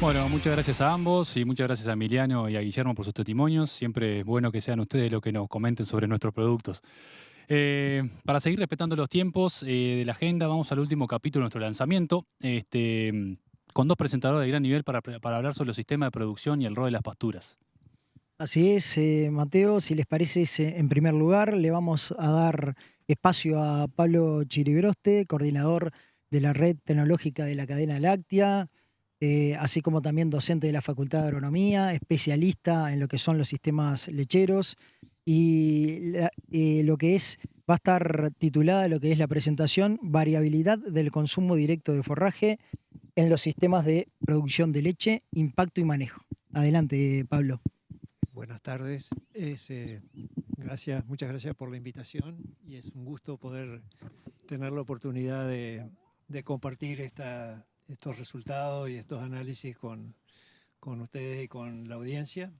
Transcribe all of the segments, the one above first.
Bueno, muchas gracias a ambos y muchas gracias a Emiliano y a Guillermo por sus testimonios. Siempre es bueno que sean ustedes los que nos comenten sobre nuestros productos. Para seguir respetando los tiempos de la agenda, vamos al último capítulo de nuestro lanzamiento, con dos presentadores de gran nivel para hablar sobre los sistemas de producción y el rol de las pasturas. Así es, Mateo, si les parece, en primer lugar, le vamos a dar espacio a Pablo Chiribroste, coordinador de la Red Tecnológica de la Cadena Láctea, así como también docente de la Facultad de Agronomía, especialista en lo que son los sistemas lecheros, y lo que es, va a estar titulada lo que es la presentación, Variabilidad del consumo directo de forraje en los sistemas de producción de leche, impacto y manejo. Adelante, Pablo. Buenas tardes. Muchas gracias por la invitación y es un gusto poder tener la oportunidad de compartir estos resultados y estos análisis con ustedes y con la audiencia.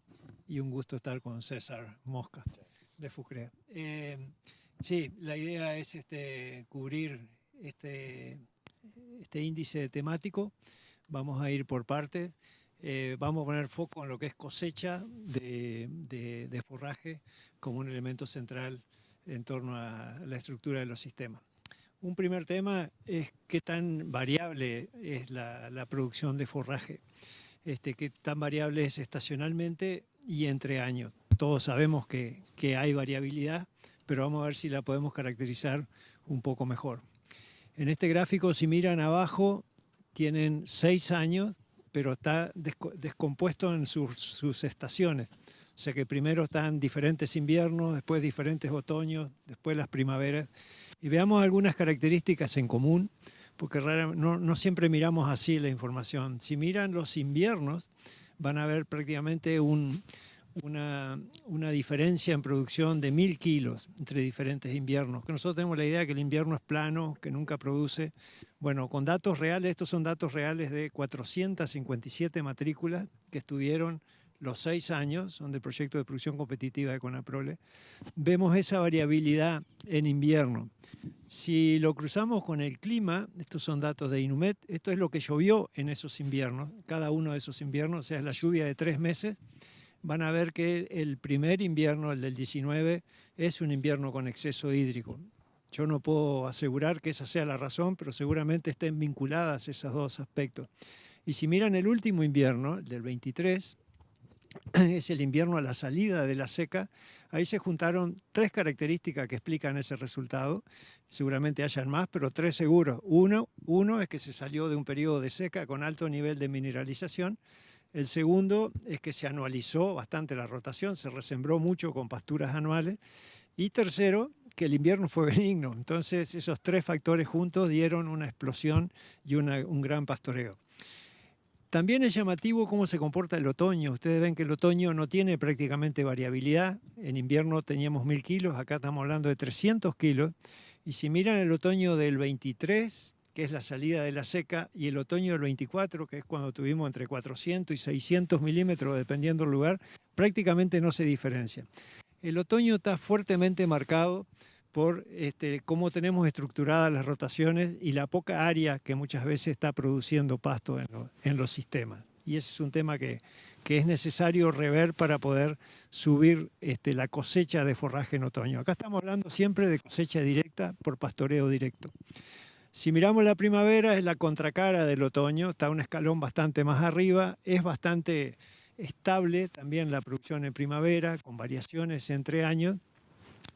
Y un gusto estar con César Mosca de FUCREA. Sí, la idea es cubrir este índice temático. Vamos a ir por partes. Vamos a poner foco en lo que es cosecha de forraje como un elemento central en torno a la estructura de los sistemas. Un primer tema es qué tan variable es la producción de forraje, qué tan variable es estacionalmente y entre años. Todos sabemos que hay variabilidad, pero vamos a ver si la podemos caracterizar un poco mejor. En este gráfico, si miran abajo, tienen 6 años, pero está descompuesto en sus estaciones. O sea que primero están diferentes inviernos, después diferentes otoños, después las primaveras. Y veamos algunas características en común, porque no siempre miramos así la información. Si miran los inviernos, van a ver prácticamente una diferencia en producción de 1000 kilos entre diferentes inviernos. Que nosotros tenemos la idea que el invierno es plano, que nunca produce. Bueno, con datos reales, estos son datos reales de 457 matrículas que estuvieron los 6 años, son del proyecto de producción competitiva de CONAPROLE. Vemos esa variabilidad en invierno. Si lo cruzamos con el clima, estos son datos de INUMET, esto es lo que llovió en esos inviernos, cada uno de esos inviernos, o sea, es la lluvia de 3 meses, van a ver que el primer invierno, el del 19, es un invierno con exceso hídrico. Yo no puedo asegurar que esa sea la razón, pero seguramente estén vinculadas esos dos aspectos. Y si miran el último invierno, el del 23, es el invierno a la salida de la seca, ahí se juntaron 3 características que explican ese resultado. Seguramente hayan más, pero 3 seguros. Uno es que se salió de un periodo de seca con alto nivel de mineralización. El segundo es que se anualizó bastante la rotación, se resembró mucho con pasturas anuales. Y tercero, que el invierno fue benigno. Entonces, esos 3 factores juntos dieron una explosión y un gran pastoreo. También es llamativo cómo se comporta el otoño. Ustedes ven que el otoño no tiene prácticamente variabilidad. En invierno teníamos 1000 kilos, acá estamos hablando de 300 kilos. Y si miran el otoño del 23, que es la salida de la seca, y el otoño del 24, que es cuando tuvimos entre 400 y 600 milímetros, dependiendo del lugar, prácticamente no se diferencia. El otoño está fuertemente marcado por cómo tenemos estructuradas las rotaciones y la poca área que muchas veces está produciendo pasto en los sistemas. Y ese es un tema que es necesario rever para poder subir la cosecha de forraje en otoño. Acá estamos hablando siempre de cosecha directa por pastoreo directo. Si miramos la primavera, es la contracara del otoño, está un escalón bastante más arriba, es bastante estable también la producción en primavera, con variaciones entre años,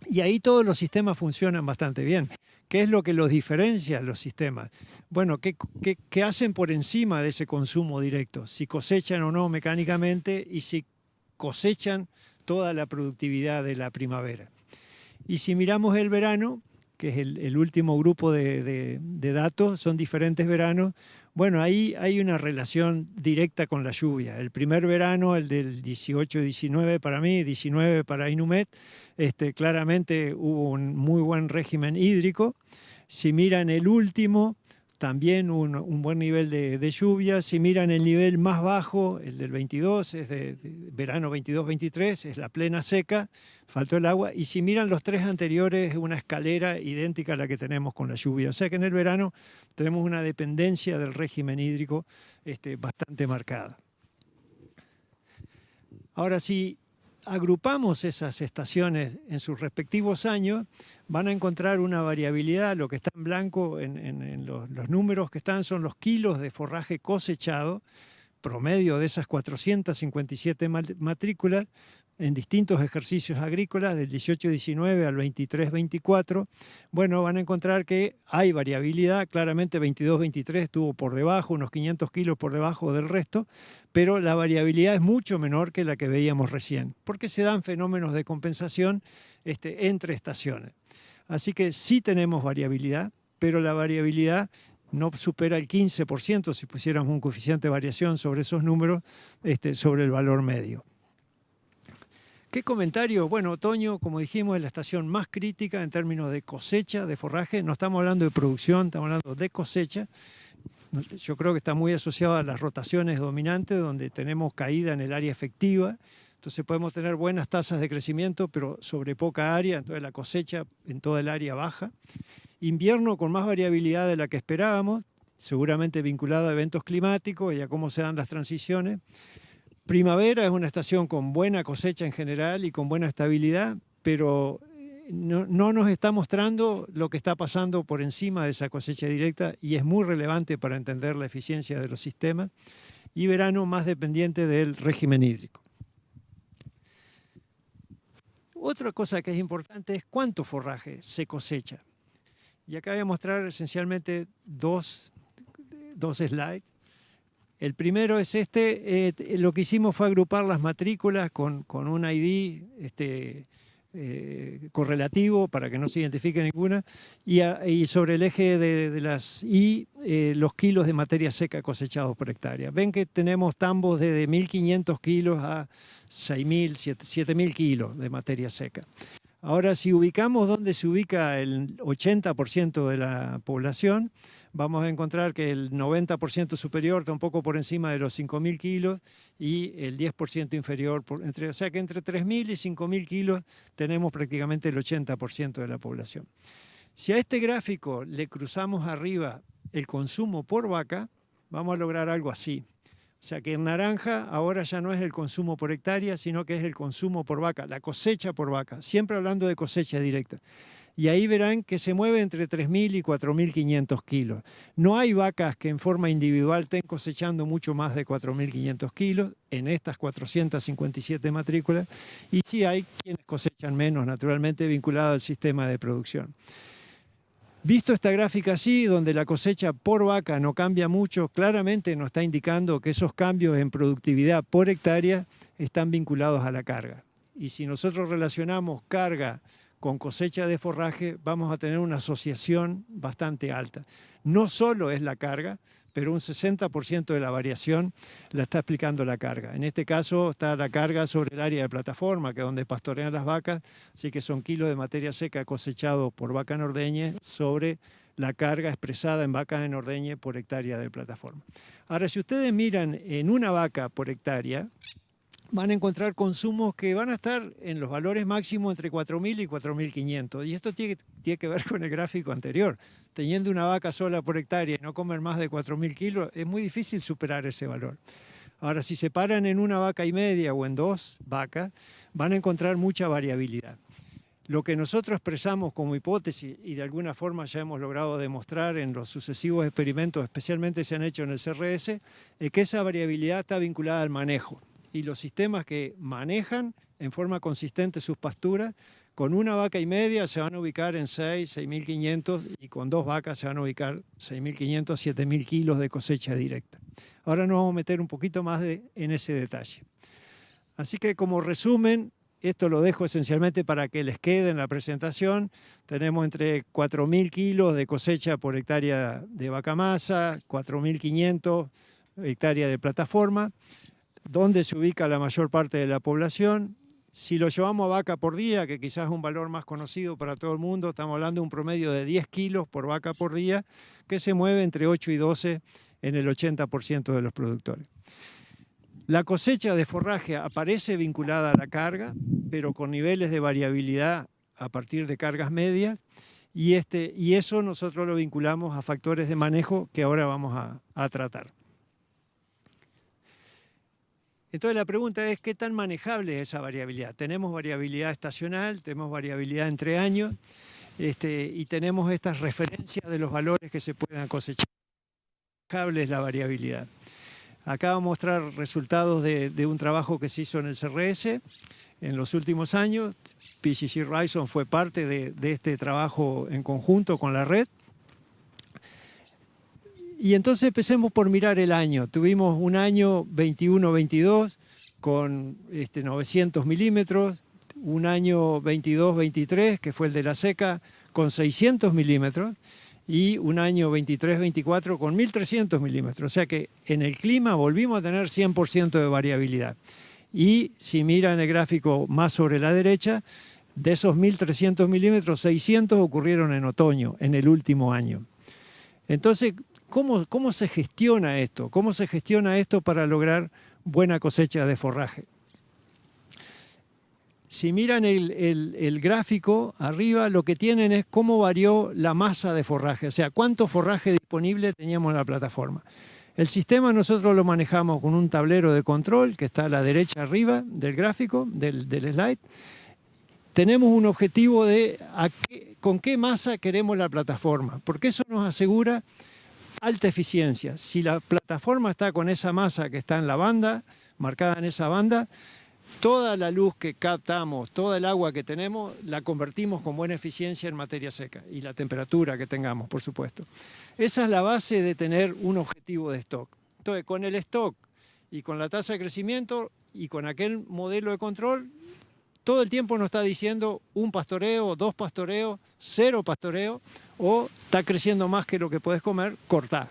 y ahí todos los sistemas funcionan bastante bien. ¿Qué es lo que los diferencia los sistemas? Bueno, ¿qué hacen por encima de ese consumo directo? Si cosechan o no mecánicamente y si cosechan toda la productividad de la primavera. Y si miramos el verano, que es el último grupo de datos, son diferentes veranos. Bueno, ahí hay una relación directa con la lluvia. El primer verano, el del 18-19 para mí, 19 para Inumet, claramente hubo un muy buen régimen hídrico. Si miran el último, también un buen nivel de lluvia. Si miran el nivel más bajo, el del 22, es de verano 22-23, es la plena seca, faltó el agua. Y si miran los tres anteriores, es una escalera idéntica a la que tenemos con la lluvia. O sea que en el verano tenemos una dependencia del régimen hídrico bastante marcada. Ahora, si agrupamos esas estaciones en sus respectivos años, van a encontrar una variabilidad. Lo que está en blanco en los números que están son los kilos de forraje cosechado, promedio de esas 457 matrículas en distintos ejercicios agrícolas del 18-19 al 23-24. Bueno, van a encontrar que hay variabilidad. Claramente 22-23 estuvo por debajo, unos 500 kilos por debajo del resto, pero la variabilidad es mucho menor que la que veíamos recién, porque se dan fenómenos de compensación entre estaciones. Así que sí tenemos variabilidad, pero la variabilidad no supera el 15% si pusiéramos un coeficiente de variación sobre esos números, sobre el valor medio. ¿Qué comentario? Bueno, otoño, como dijimos, es la estación más crítica en términos de cosecha, de forraje. No estamos hablando de producción, estamos hablando de cosecha. Yo creo que está muy asociado a las rotaciones dominantes, donde tenemos caída en el área efectiva. Entonces podemos tener buenas tasas de crecimiento, pero sobre poca área, entonces la cosecha en toda el área baja. Invierno con más variabilidad de la que esperábamos, seguramente vinculado a eventos climáticos y a cómo se dan las transiciones. Primavera es una estación con buena cosecha en general y con buena estabilidad, pero no nos está mostrando lo que está pasando por encima de esa cosecha directa y es muy relevante para entender la eficiencia de los sistemas. Y verano más dependiente del régimen hídrico. Otra cosa que es importante es cuánto forraje se cosecha. Y acá voy a mostrar esencialmente dos slides. El primero es lo que hicimos fue agrupar las matrículas con un ID correlativo para que no se identifique ninguna, y sobre el eje de las I, los kilos de materia seca cosechados por hectárea. Ven que tenemos tambos de 1.500 kilos a 6.000, 7.000 kilos de materia seca. Ahora, si ubicamos dónde se ubica el 80% de la población, vamos a encontrar que el 90% superior está un poco por encima de los 5.000 kilos y el 10% inferior, o sea que entre 3.000 y 5.000 kilos tenemos prácticamente el 80% de la población. Si a este gráfico le cruzamos arriba el consumo por vaca, vamos a lograr algo así. O sea que en naranja ahora ya no es el consumo por hectárea, sino que es el consumo por vaca, la cosecha por vaca, siempre hablando de cosecha directa. Y ahí verán que se mueve entre 3.000 y 4.500 kilos. No hay vacas que en forma individual estén cosechando mucho más de 4.500 kilos en estas 457 matrículas, y sí hay quienes cosechan menos, naturalmente vinculado al sistema de producción. Visto esta gráfica así, donde la cosecha por vaca no cambia mucho, claramente nos está indicando que esos cambios en productividad por hectárea están vinculados a la carga. Y si nosotros relacionamos carga con cosecha de forraje, vamos a tener una asociación bastante alta. No solo es la carga, pero un 60% de la variación la está explicando la carga. En este caso está la carga sobre el área de plataforma, que es donde pastorean las vacas, así que son kilos de materia seca cosechados por vaca en ordeñe sobre la carga expresada en vaca en ordeñe por hectárea de plataforma. Ahora, si ustedes miran en una vaca por hectárea, van a encontrar consumos que van a estar en los valores máximos entre 4.000 y 4.500. Y esto tiene que ver con el gráfico anterior. Teniendo una vaca sola por hectárea y no comer más de 4.000 kilos, es muy difícil superar ese valor. Ahora, si se paran en una vaca y media o en dos vacas, van a encontrar mucha variabilidad. Lo que nosotros expresamos como hipótesis y de alguna forma ya hemos logrado demostrar en los sucesivos experimentos, especialmente se han hecho en el CRS, es que esa variabilidad está vinculada al manejo. Y los sistemas que manejan en forma consistente sus pasturas, con una vaca y media se van a ubicar en 6.500 y con dos vacas se van a ubicar 6.500, 7.000 kilos de cosecha directa. Ahora nos vamos a meter un poquito más en ese detalle. Así que como resumen, esto lo dejo esencialmente para que les quede en la presentación. Tenemos entre 4.000 kilos de cosecha por hectárea de vaca masa, 4.500 hectáreas de plataforma, donde se ubica la mayor parte de la población, Si lo llevamos a vaca por día, que quizás es un valor más conocido para todo el mundo, estamos hablando de un promedio de 10 kilos por vaca por día, que se mueve entre 8 y 12 en el 80% de los productores. La cosecha de forraje aparece vinculada a la carga, pero con niveles de variabilidad a partir de cargas medias, y eso nosotros lo vinculamos a factores de manejo que ahora vamos a tratar. Entonces la pregunta es, ¿qué tan manejable es esa variabilidad? Tenemos variabilidad estacional, tenemos variabilidad entre años, y tenemos estas referencias de los valores que se puedan cosechar. Manejable es la variabilidad. Acá vamos a mostrar resultados de un trabajo que se hizo en el CRS en los últimos años. PGG Horizon fue parte de este trabajo en conjunto con la red. Y entonces empecemos por mirar el año. Tuvimos un año 21-22 con 900 milímetros, un año 22-23, que fue el de la seca, con 600 milímetros, y un año 23-24 con 1300 milímetros. O sea que en el clima volvimos a tener 100% de variabilidad. Y si miran el gráfico más sobre la derecha, de esos 1300 milímetros, 600 ocurrieron en otoño, en el último año. Entonces, ¿cómo se gestiona esto? ¿Cómo se gestiona esto para lograr buena cosecha de forraje? Si miran el gráfico arriba, lo que tienen es cómo varió la masa de forraje, o sea, cuánto forraje disponible teníamos en la plataforma. El sistema nosotros lo manejamos con un tablero de control que está a la derecha arriba del gráfico, del slide. Tenemos un objetivo de con qué masa queremos la plataforma, porque eso nos asegura alta eficiencia. Si la plataforma está con esa masa que está en la banda, marcada en esa banda, toda la luz que captamos, toda el agua que tenemos, la convertimos con buena eficiencia en materia seca y la temperatura que tengamos, por supuesto. Esa es la base de tener un objetivo de stock. Entonces, con el stock y con la tasa de crecimiento y con aquel modelo de control, todo el tiempo nos está diciendo un pastoreo, 2 pastoreos, 0 pastoreo, o está creciendo más que lo que podés comer, cortá.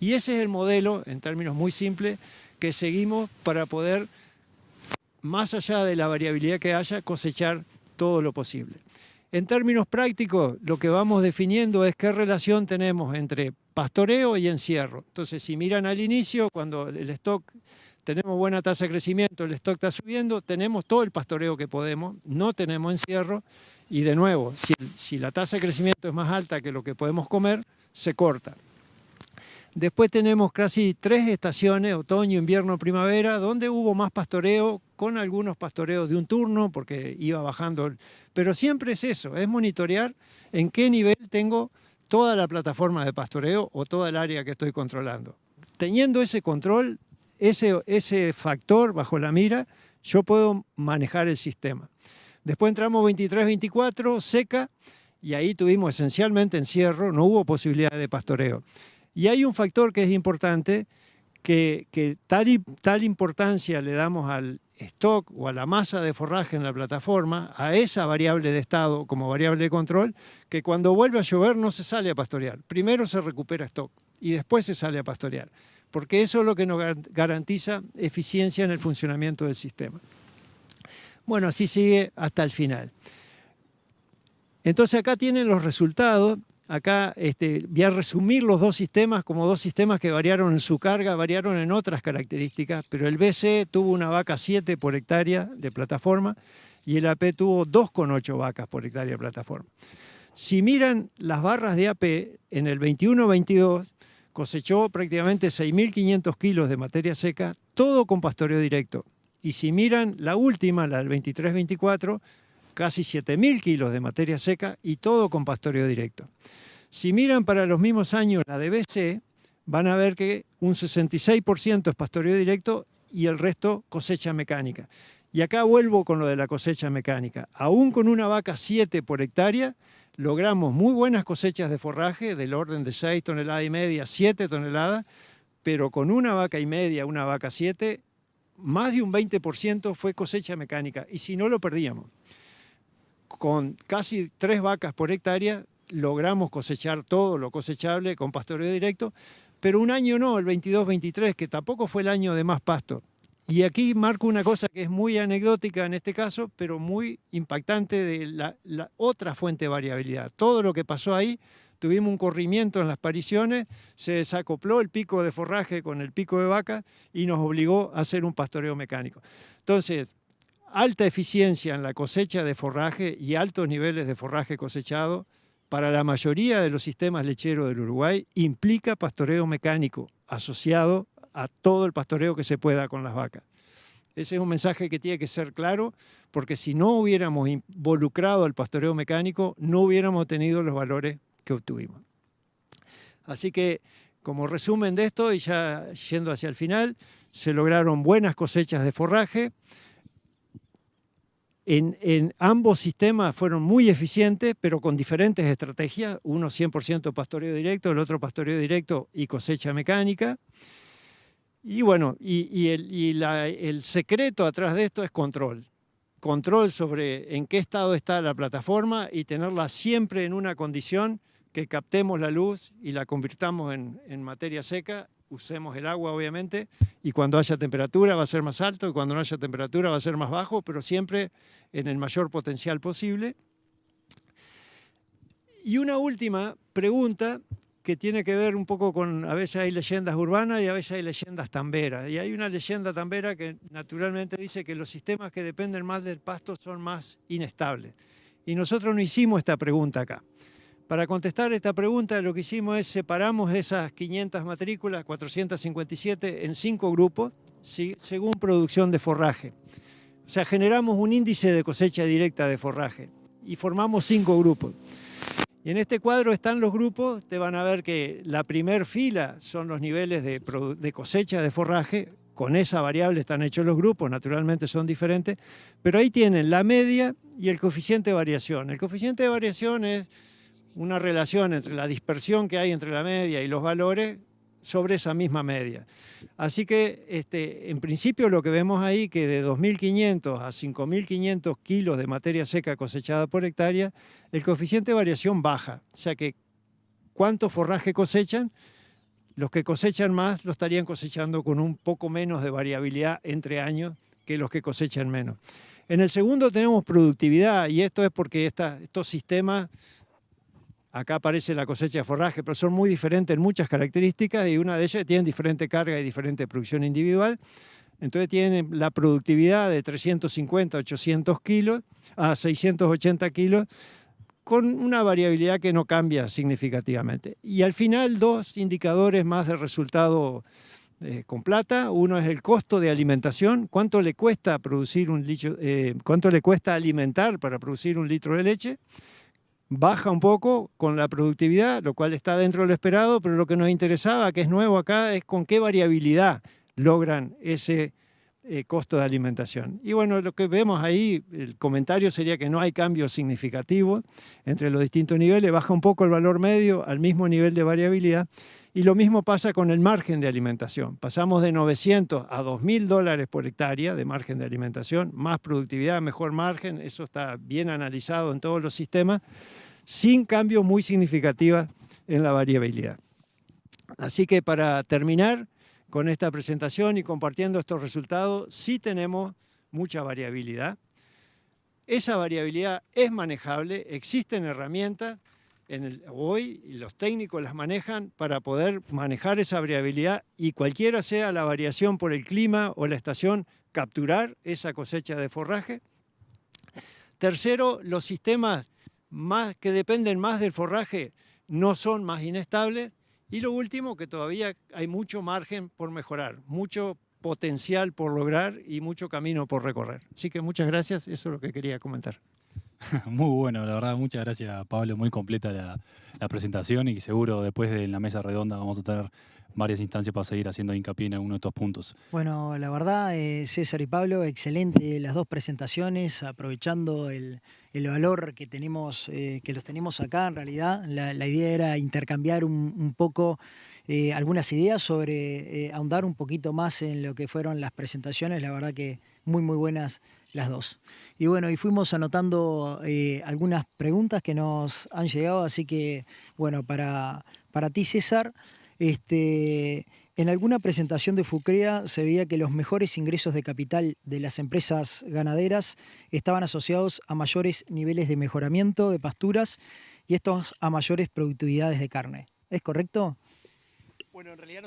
Y ese es el modelo, en términos muy simples, que seguimos para poder, más allá de la variabilidad que haya, cosechar todo lo posible. En términos prácticos, lo que vamos definiendo es qué relación tenemos entre pastoreo y encierro. Entonces, si miran al inicio, cuando el stock, tenemos buena tasa de crecimiento, el stock está subiendo, tenemos todo el pastoreo que podemos, no tenemos encierro, y de nuevo, si la tasa de crecimiento es más alta que lo que podemos comer, se corta. Después tenemos casi 3 estaciones, otoño, invierno, primavera, donde hubo más pastoreo, con algunos pastoreos de un turno, porque iba bajando. Pero siempre es eso, es monitorear en qué nivel tengo toda la plataforma de pastoreo o toda el área que estoy controlando. Teniendo ese control, ese factor bajo la mira, yo puedo manejar el sistema. Después entramos 23-24, seca, y ahí tuvimos esencialmente encierro, no hubo posibilidad de pastoreo. Y hay un factor que es importante, que tal importancia le damos al stock o a la masa de forraje en la plataforma, a esa variable de estado como variable de control, que cuando vuelve a llover no se sale a pastorear. Primero se recupera stock y después se sale a pastorear, porque eso es lo que nos garantiza eficiencia en el funcionamiento del sistema. Bueno, así sigue hasta el final. Entonces acá tienen los resultados. Acá voy a resumir los 2 sistemas como 2 sistemas que variaron en su carga, variaron en otras características, pero el BC tuvo una vaca 7 por hectárea de plataforma y el AP tuvo 2,8 vacas por hectárea de plataforma. Si miran las barras de AP, en el 21-22 cosechó prácticamente 6.500 kilos de materia seca, todo con pastoreo directo. Y si miran la última, la del 23-24, casi 7.000 kilos de materia seca y todo con pastoreo directo. Si miran para los mismos años la de BC, van a ver que un 66% es pastoreo directo y el resto cosecha mecánica. Y acá vuelvo con lo de la cosecha mecánica. Aún con una vaca 7 por hectárea, logramos muy buenas cosechas de forraje del orden de 6 toneladas y media, 7 toneladas, pero con una vaca y media, una vaca 7, más de un 20% fue cosecha mecánica, y si no lo perdíamos. Con casi 3 vacas por hectárea logramos cosechar todo lo cosechable con pastoreo directo, pero un año no, el 22-23, que tampoco fue el año de más pasto. Y aquí marco una cosa que es muy anecdótica en este caso, pero muy impactante de la otra fuente de variabilidad. Todo lo que pasó ahí, tuvimos un corrimiento en las pariciones, se desacopló el pico de forraje con el pico de vaca y nos obligó a hacer un pastoreo mecánico. Entonces, alta eficiencia en la cosecha de forraje y altos niveles de forraje cosechado para la mayoría de los sistemas lecheros del Uruguay implica pastoreo mecánico asociado a todo el pastoreo que se pueda con las vacas. Ese es un mensaje que tiene que ser claro, porque si no hubiéramos involucrado al pastoreo mecánico, no hubiéramos tenido los valores que obtuvimos. Así que, como resumen de esto, y ya yendo hacia el final, se lograron buenas cosechas de forraje. En ambos sistemas fueron muy eficientes, pero con diferentes estrategias. Uno 100% pastoreo directo, el otro pastoreo directo y cosecha mecánica. Y bueno, el secreto atrás de esto es control. Control sobre en qué estado está la plataforma y tenerla siempre en una condición que captemos la luz y la convirtamos en materia seca, usemos el agua obviamente, y cuando haya temperatura va a ser más alto y cuando no haya temperatura va a ser más bajo, pero siempre en el mayor potencial posible. Y una última pregunta que tiene que ver un poco con, a veces hay leyendas urbanas y a veces hay leyendas tamberas. Y hay una leyenda tambera que naturalmente dice que los sistemas que dependen más del pasto son más inestables. Y nosotros no hicimos esta pregunta acá. Para contestar esta pregunta, lo que hicimos es separamos esas 500 matrículas, 457, en 5 grupos, ¿sí?, según producción de forraje. O sea, generamos un índice de cosecha directa de forraje y formamos 5 grupos. Y en este cuadro están los grupos, te van a ver que la primer fila son los niveles de cosecha de forraje, con esa variable están hechos los grupos, naturalmente son diferentes, pero ahí tienen la media y el coeficiente de variación. El coeficiente de variación es una relación entre la dispersión que hay entre la media y los valores sobre esa misma media. Así que en principio lo que vemos ahí que de 2.500 a 5.500 kilos de materia seca cosechada por hectárea, el coeficiente de variación baja. O sea que ¿cuánto forraje cosechan? Los que cosechan más lo estarían cosechando con un poco menos de variabilidad entre años que los que cosechan menos. En el segundo tenemos productividad y esto es porque estos sistemas, acá aparece la cosecha de forraje, pero son muy diferentes en muchas características y una de ellas tiene diferente carga y diferente producción individual. Entonces tienen la productividad de 350 a 800 kilos a 680 kilos con una variabilidad que no cambia significativamente. Y al final 2 indicadores más de resultado con plata. Uno es el costo de alimentación, cuánto le cuesta producir cuánto le cuesta alimentar para producir un litro de leche. Baja un poco con la productividad, lo cual está dentro de lo esperado, pero lo que nos interesaba, que es nuevo acá, es con qué variabilidad logran ese costo de alimentación. Y bueno, lo que vemos ahí, el comentario sería que no hay cambios significativos entre los distintos niveles, baja un poco el valor medio al mismo nivel de variabilidad, y lo mismo pasa con el margen de alimentación. Pasamos de 900 a $2.000 por hectárea de margen de alimentación, más productividad, mejor margen, eso está bien analizado en todos los sistemas, sin cambios muy significativos en la variabilidad. Así que para terminar con esta presentación y compartiendo estos resultados, sí tenemos mucha variabilidad. Esa variabilidad es manejable, existen herramientas, hoy los técnicos las manejan para poder manejar esa variabilidad y cualquiera sea la variación por el clima o la estación, capturar esa cosecha de forraje. Tercero, los sistemas que dependen más del forraje no son más inestables. Y lo último, que todavía hay mucho margen por mejorar, mucho potencial por lograr y mucho camino por recorrer. Así que muchas gracias, eso es lo que quería comentar. Muy bueno, la verdad, muchas gracias, Pablo, muy completa la presentación y seguro después de la mesa redonda vamos a tener varias instancias para seguir haciendo hincapié en alguno de estos puntos. Bueno, la verdad, César y Pablo, excelente las 2 presentaciones, aprovechando el valor que tenemos, que los tenemos acá. En realidad, la idea era intercambiar un poco algunas ideas sobre ahondar un poquito más en lo que fueron las presentaciones. La verdad que muy buenas las 2. Y bueno, y fuimos anotando algunas preguntas que nos han llegado, así que bueno, para ti, César, En alguna presentación de FUCREA se veía que los mejores ingresos de capital de las empresas ganaderas estaban asociados a mayores niveles de mejoramiento de pasturas y estos a mayores productividades de carne. ¿Es correcto? Bueno, en realidad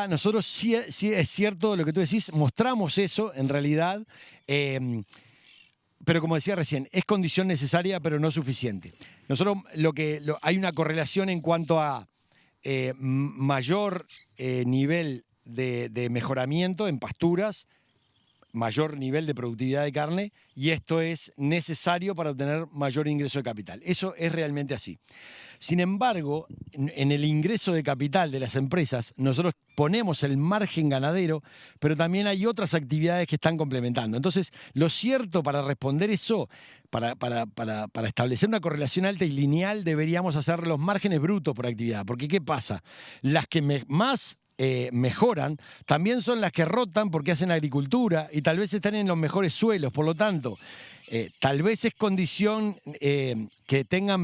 nosotros sí es cierto lo que tú decís, mostramos eso en realidad, pero como decía recién, es condición necesaria pero no suficiente. Nosotros hay una correlación en cuanto a mayor nivel de mejoramiento en pasturas, mayor nivel de productividad de carne, y esto es necesario para obtener mayor ingreso de capital. Eso es realmente así. Sin embargo, en el ingreso de capital de las empresas, nosotros ponemos el margen ganadero, pero también hay otras actividades que están complementando. Entonces, lo cierto para responder eso, para establecer una correlación alta y lineal, deberíamos hacer los márgenes brutos por actividad. Porque, ¿qué pasa? Las que más mejoran, también son las que rotan porque hacen agricultura y tal vez están en los mejores suelos. Por lo tanto, tal vez es condición que tengan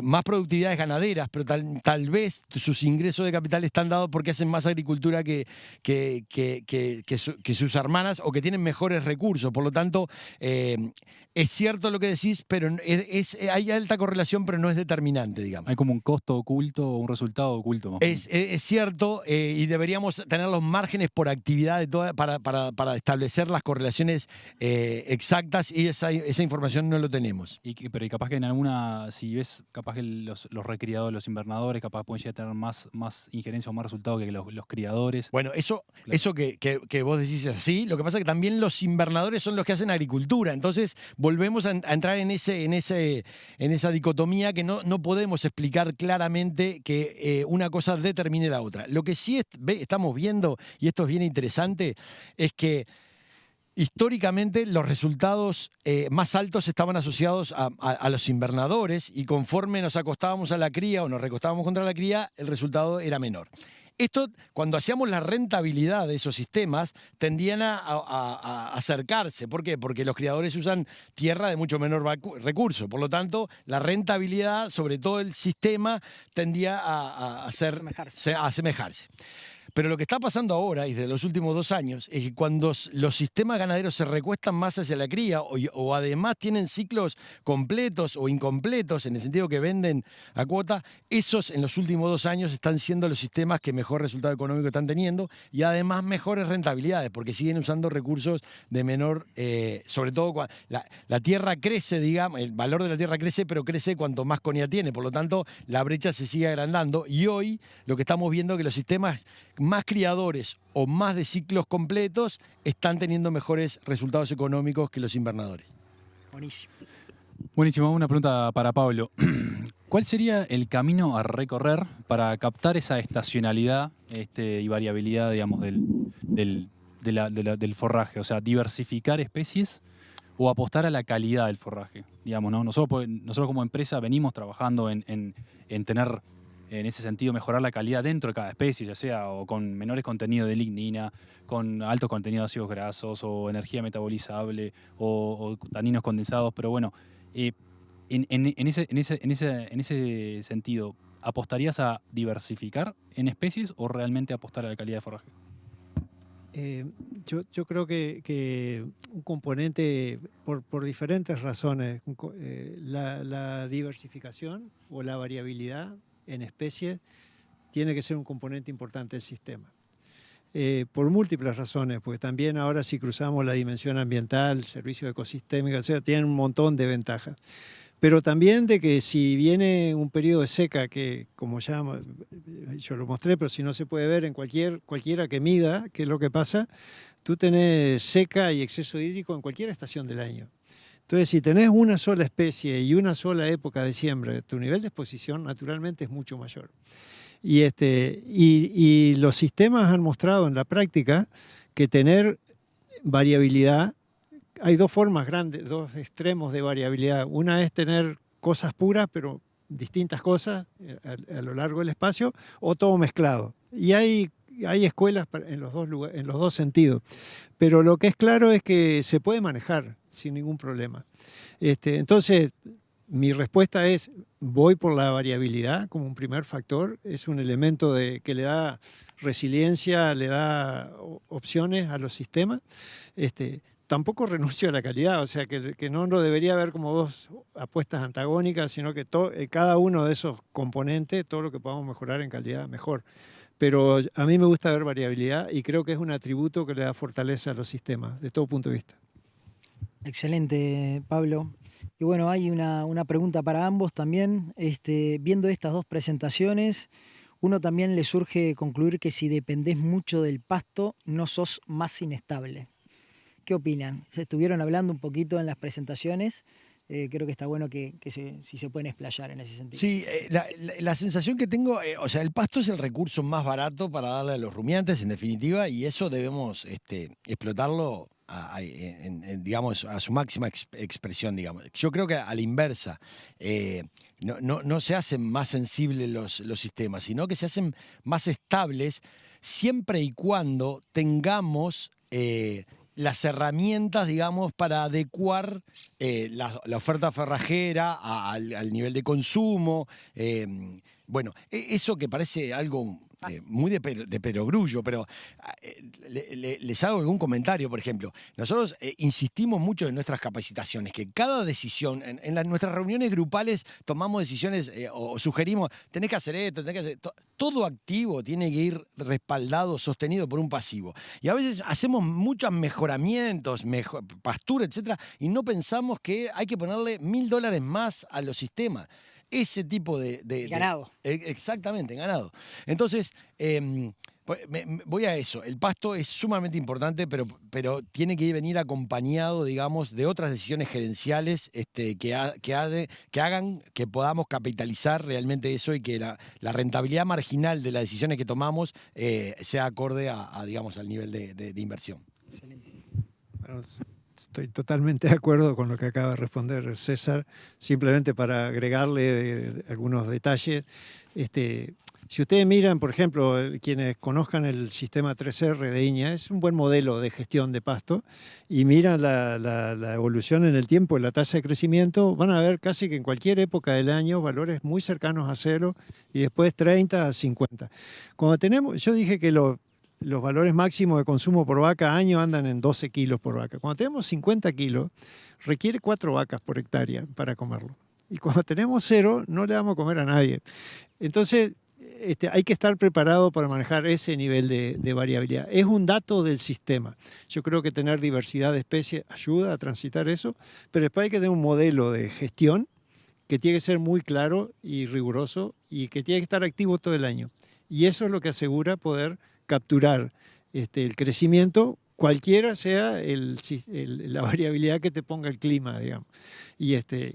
más productividades ganaderas, pero tal vez sus ingresos de capital están dados porque hacen más agricultura que sus hermanas o que tienen mejores recursos. Por lo tanto, es cierto lo que decís, pero hay alta correlación, pero no es determinante, digamos. Hay como un costo oculto o un resultado oculto. Es cierto, y deberíamos tener los márgenes por actividad para establecer las correlaciones exactas, y esa información no lo tenemos. Pero capaz que en alguna, si ves, capaz que los recriadores, los invernadores, capaz pueden llegar a tener más injerencia o más resultado que los criadores. Bueno, eso Claro. que vos decís es así. Lo que pasa es que también los invernadores son los que hacen agricultura. Entonces volvemos a entrar en esa dicotomía que no podemos explicar claramente que una cosa determine la otra. Lo que sí estamos viendo, y esto es bien interesante, es que históricamente los resultados más altos estaban asociados a los invernadores, y conforme nos acostábamos a la cría o nos recostábamos contra la cría, el resultado era menor. Esto, cuando hacíamos la rentabilidad de esos sistemas, tendían a acercarse. ¿Por qué? Porque los criadores usan tierra de mucho menor recurso. Por lo tanto, la rentabilidad sobre todo el sistema tendía a asemejarse. Pero lo que está pasando ahora, y desde los últimos 2 años, es que cuando los sistemas ganaderos se recuestan más hacia la cría o además tienen ciclos completos o incompletos, en el sentido que venden a cuota, esos en los últimos 2 años están siendo los sistemas que mejor resultado económico están teniendo, y además mejores rentabilidades, porque siguen usando recursos de menor, sobre todo cuando la tierra crece, digamos, el valor de la tierra crece, pero crece cuanto más conía tiene. Por lo tanto, la brecha se sigue agrandando, y hoy lo que estamos viendo es que los sistemas más criadores o más de ciclos completos están teniendo mejores resultados económicos que los invernadores. Buenísimo. Buenísimo, una pregunta para Pablo. ¿Cuál sería el camino a recorrer para captar esa estacionalidad y variabilidad, digamos, del forraje? O sea, diversificar especies o apostar a la calidad del forraje, digamos, ¿no? Nosotros como empresa venimos trabajando en tener, en ese sentido, mejorar la calidad dentro de cada especie, ya sea o con menores contenidos de lignina, con altos contenidos de ácidos grasos, o energía metabolizable, o taninos condensados. Pero bueno, en ese sentido, ¿apostarías a diversificar en especies o realmente apostar a la calidad de forraje? Yo creo que un componente, por diferentes razones, la diversificación o la variabilidad en especies tiene que ser un componente importante del sistema. Por múltiples razones, porque también ahora, si cruzamos la dimensión ambiental, servicios ecosistémicos, o sea, tienen un montón de ventajas. Pero también de que si viene un periodo de seca, que como ya yo lo mostré, pero si no se puede ver en cualquiera que mida qué es lo que pasa, tú tenés seca y exceso hídrico en cualquier estación del año. Entonces, si tenés una sola especie y una sola época de siembra, tu nivel de exposición naturalmente es mucho mayor. Y los sistemas han mostrado en la práctica que tener variabilidad, hay 2 formas grandes, 2 extremos de variabilidad. Una es tener cosas puras, pero distintas cosas a lo largo del espacio, o todo mezclado. Y hay escuelas en los dos sentidos. Pero lo que es claro es que se puede manejar sin ningún problema. Entonces, mi respuesta es, voy por la variabilidad como un primer factor, es un elemento que le da resiliencia, le da opciones a los sistemas. Tampoco renuncio a la calidad, o sea que no lo debería ver como dos apuestas antagónicas, sino que cada uno de esos componentes, todo lo que podamos mejorar en calidad, mejor. Pero a mí me gusta ver variabilidad y creo que es un atributo que le da fortaleza a los sistemas, de todo punto de vista. Excelente, Pablo. Y bueno, hay una pregunta para ambos también. Viendo estas dos presentaciones, uno también le surge concluir que si dependés mucho del pasto, no sos más inestable. ¿Qué opinan? Se estuvieron hablando un poquito en las presentaciones. Creo que está bueno si se pueden explayar en ese sentido. Sí, la sensación que tengo, o sea, el pasto es el recurso más barato para darle a los rumiantes, en definitiva, y eso debemos explotarlo digamos, a su máxima expresión, digamos. Yo creo que a la inversa, no se hacen más sensibles los sistemas, sino que se hacen más estables siempre y cuando tengamos las herramientas, digamos, para adecuar la oferta forrajera al nivel de consumo. Bueno, eso que parece algo muy de perogrullo, pero les hago algún comentario, por ejemplo. Nosotros insistimos mucho en nuestras capacitaciones, que cada decisión, en nuestras reuniones grupales tomamos decisiones o sugerimos, tenés que hacer esto, tenés que hacer esto. Todo activo tiene que ir respaldado, sostenido por un pasivo. Y a veces hacemos muchos mejoramientos, pastura, etcétera, y no pensamos que hay que ponerle $1000 más a los sistemas. Ese tipo de ganado. Exactamente, ganado. Entonces, voy a eso. El pasto es sumamente importante, pero tiene que venir acompañado, digamos, de otras decisiones gerenciales que hagan que podamos capitalizar realmente eso y que la rentabilidad marginal de las decisiones que tomamos sea acorde digamos, al nivel de inversión. Excelente. Bueno, estoy totalmente de acuerdo con lo que acaba de responder César. Simplemente para agregarle algunos detalles, si ustedes miran, por ejemplo, quienes conozcan el sistema 3R de INEA, es un buen modelo de gestión de pasto, y miran la evolución en el tiempo, la tasa de crecimiento, van a ver casi que en cualquier época del año valores muy cercanos a 0 y después 30 a 50. Yo dije que los valores máximos de consumo por vaca año andan en 12 kilos por vaca. Cuando tenemos 50 kilos, requiere 4 vacas por hectárea para comerlo. Y cuando tenemos 0, no le damos a comer a nadie. Entonces, hay que estar preparado para manejar ese nivel de variabilidad. Es un dato del sistema. Yo creo que tener diversidad de especies ayuda a transitar eso, pero después hay que tener un modelo de gestión que tiene que ser muy claro y riguroso y que tiene que estar activo todo el año. Y eso es lo que asegura poder capturar el crecimiento, cualquiera sea la variabilidad que te ponga el clima, digamos. Y ese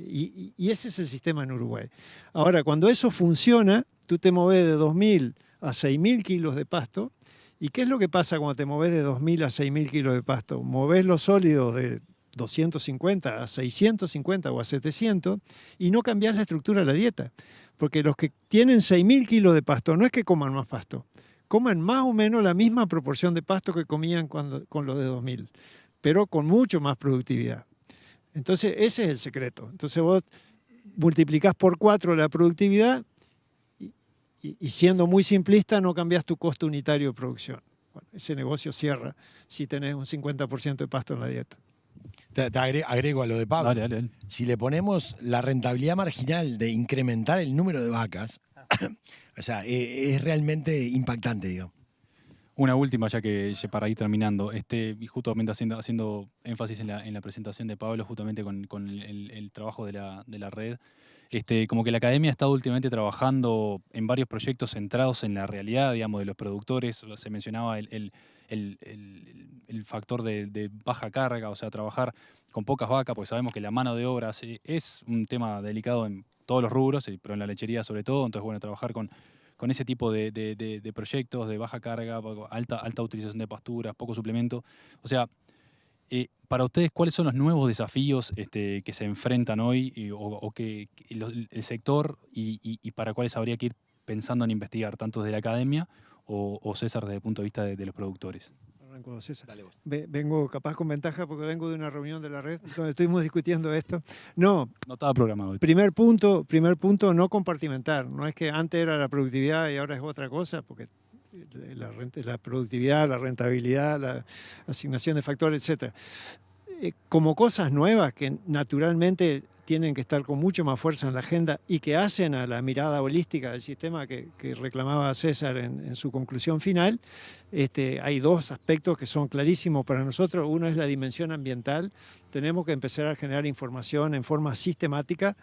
es el sistema en Uruguay. Ahora, cuando eso funciona, tú te mueves de 2000 a 6000 kilos de pasto. ¿Y qué es lo que pasa cuando te mueves de 2000 a 6000 kilos de pasto? Moves los sólidos de 250 a 650 o a 700 y no cambias la estructura de la dieta. Porque los que tienen 6000 kilos de pasto no es que coman más pasto, comen más o menos la misma proporción de pasto que comían con los de 2000, pero con mucho más productividad. Entonces, ese es el secreto. Entonces, vos multiplicás por 4 la productividad y siendo muy simplista, no cambias tu costo unitario de producción. Bueno, ese negocio cierra si tenés un 50% de pasto en la dieta. Te agrego a lo de Pablo. Dale. Si le ponemos la rentabilidad marginal de incrementar el número de vacas, o sea, es realmente impactante, digamos. Una última, ya para ir terminando, y justamente haciendo énfasis en la presentación de Pablo, justamente con el trabajo de la red, como que la academia ha estado últimamente trabajando en varios proyectos centrados en la realidad, digamos, de los productores. Se mencionaba el factor de baja carga, o sea, trabajar con pocas vacas, porque sabemos que la mano de obra es un tema delicado en todos los rubros, pero en la lechería sobre todo. Entonces, bueno, trabajar con ese tipo de proyectos de baja carga, alta utilización de pasturas, poco suplemento. O sea, para ustedes, ¿cuáles son los nuevos desafíos que se enfrentan hoy o que el sector y para cuáles habría que ir pensando en investigar, tanto desde la academia o César desde el punto de vista de los productores? Arranco, César. Dale vos. Vengo capaz con ventaja porque vengo de una reunión de la red donde estuvimos discutiendo esto. No, No estaba programado hoy. primer punto, no compartimentar. No es que antes era la productividad y ahora es otra cosa, porque la productividad, la rentabilidad, la asignación de factores, etc. Como cosas nuevas que naturalmente tienen que estar con mucho más fuerza en la agenda y que hacen a la mirada holística del sistema que reclamaba César en su conclusión final, hay dos aspectos que son clarísimos para nosotros. Uno es la dimensión ambiental. Tenemos que empezar a generar información en forma sistemática,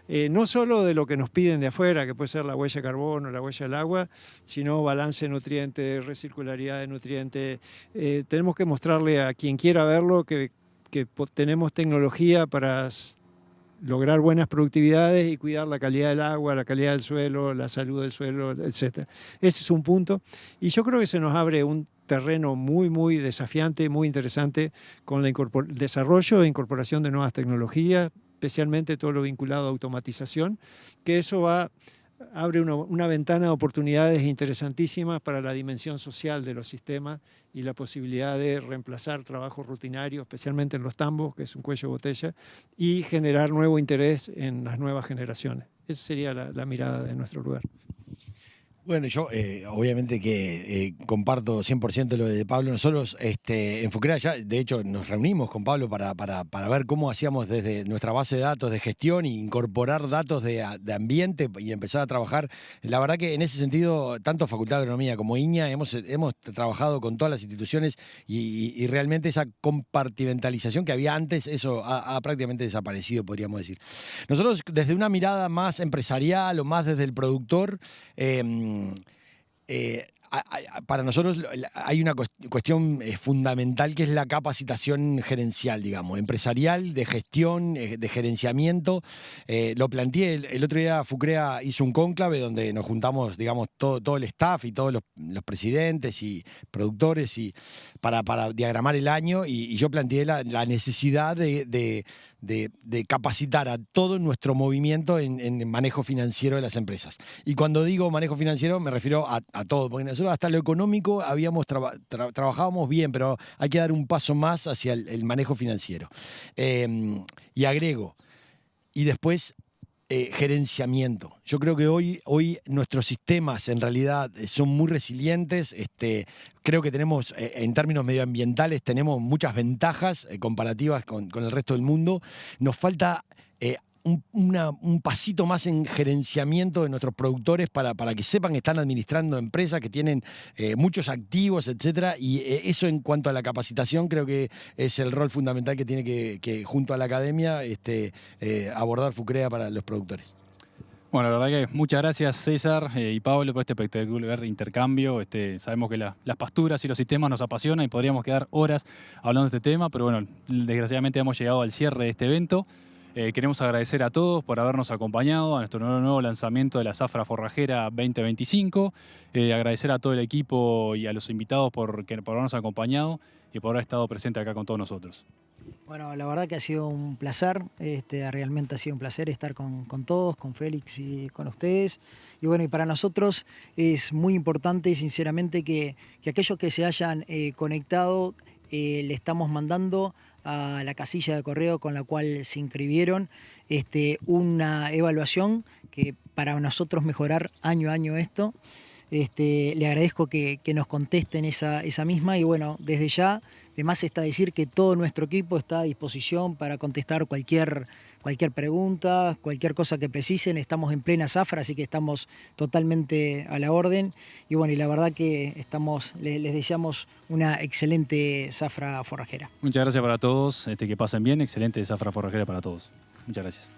no solo de lo que nos piden de afuera, que puede ser la huella de carbono, la huella del agua, sino balance de nutrientes, recircularidad de nutrientes. Tenemos que mostrarle a quien quiera verlo que tenemos tecnología para lograr buenas productividades y cuidar la calidad del agua, la calidad del suelo, la salud del suelo, etc. Ese es un punto. Y yo creo que se nos abre un terreno muy, muy desafiante, muy interesante con el desarrollo e incorporación de nuevas tecnologías, especialmente todo lo vinculado a automatización, que eso abre una ventana de oportunidades interesantísimas para la dimensión social de los sistemas y la posibilidad de reemplazar trabajo rutinario, especialmente en los tambos, que es un cuello de botella, y generar nuevo interés en las nuevas generaciones. Esa sería la mirada de nuestro lugar. Bueno, yo obviamente que comparto 100% lo de Pablo. Nosotros en Fucrea ya, de hecho, nos reunimos con Pablo para ver cómo hacíamos desde nuestra base de datos de gestión e incorporar datos de ambiente y empezar a trabajar. La verdad que en ese sentido, tanto Facultad de Agronomía como INEA hemos trabajado con todas las instituciones y realmente esa compartimentalización que había antes, eso ha prácticamente desaparecido, podríamos decir. Nosotros, desde una mirada más empresarial o más desde el productor, para nosotros hay una cuestión fundamental que es la capacitación gerencial, digamos, empresarial, de gestión, de gerenciamiento. Lo planteé, el otro día Fucrea hizo un cónclave donde nos juntamos, digamos, todo el staff y todos los presidentes y productores para diagramar el año y yo planteé la necesidad de capacitar a todo nuestro movimiento en manejo financiero de las empresas. Y cuando digo manejo financiero me refiero a todo, porque nosotros hasta lo económico trabajábamos bien, pero hay que dar un paso más hacia el manejo financiero. Y agrego, y después gerenciamiento. Yo creo que hoy nuestros sistemas en realidad son muy resilientes. Creo que tenemos, en términos medioambientales, tenemos muchas ventajas comparativas con el resto del mundo. Nos falta un pasito más en gerenciamiento de nuestros productores para que sepan que están administrando empresas, que tienen muchos activos, etcétera. Y eso en cuanto a la capacitación creo que es el rol fundamental que tiene que junto a la academia, abordar Fucrea para los productores. Bueno, la verdad que muchas gracias César y Pablo por este espectacular intercambio. Sabemos que las pasturas y los sistemas nos apasionan y podríamos quedar horas hablando de este tema, pero bueno, desgraciadamente hemos llegado al cierre de este evento. Queremos agradecer a todos por habernos acompañado a nuestro nuevo lanzamiento de la Zafra Forrajera 2025. Agradecer a todo el equipo y a los invitados por habernos acompañado y por haber estado presente acá con todos nosotros. Bueno, la verdad que ha sido un placer, realmente ha sido un placer estar con todos, con Félix y con ustedes. Y bueno, y para nosotros es muy importante, sinceramente, que aquellos que se hayan conectado, le estamos mandando a la casilla de correo con la cual se inscribieron una evaluación que para nosotros mejorar año a año esto. Le agradezco que nos contesten esa misma y bueno, desde ya, además está decir que todo nuestro equipo está a disposición para contestar cualquier pregunta, cualquier cosa que precisen. Estamos en plena zafra, así que estamos totalmente a la orden. Y bueno, y la verdad que les deseamos una excelente zafra forrajera. Muchas gracias para todos, que pasen bien, excelente zafra forrajera para todos. Muchas gracias.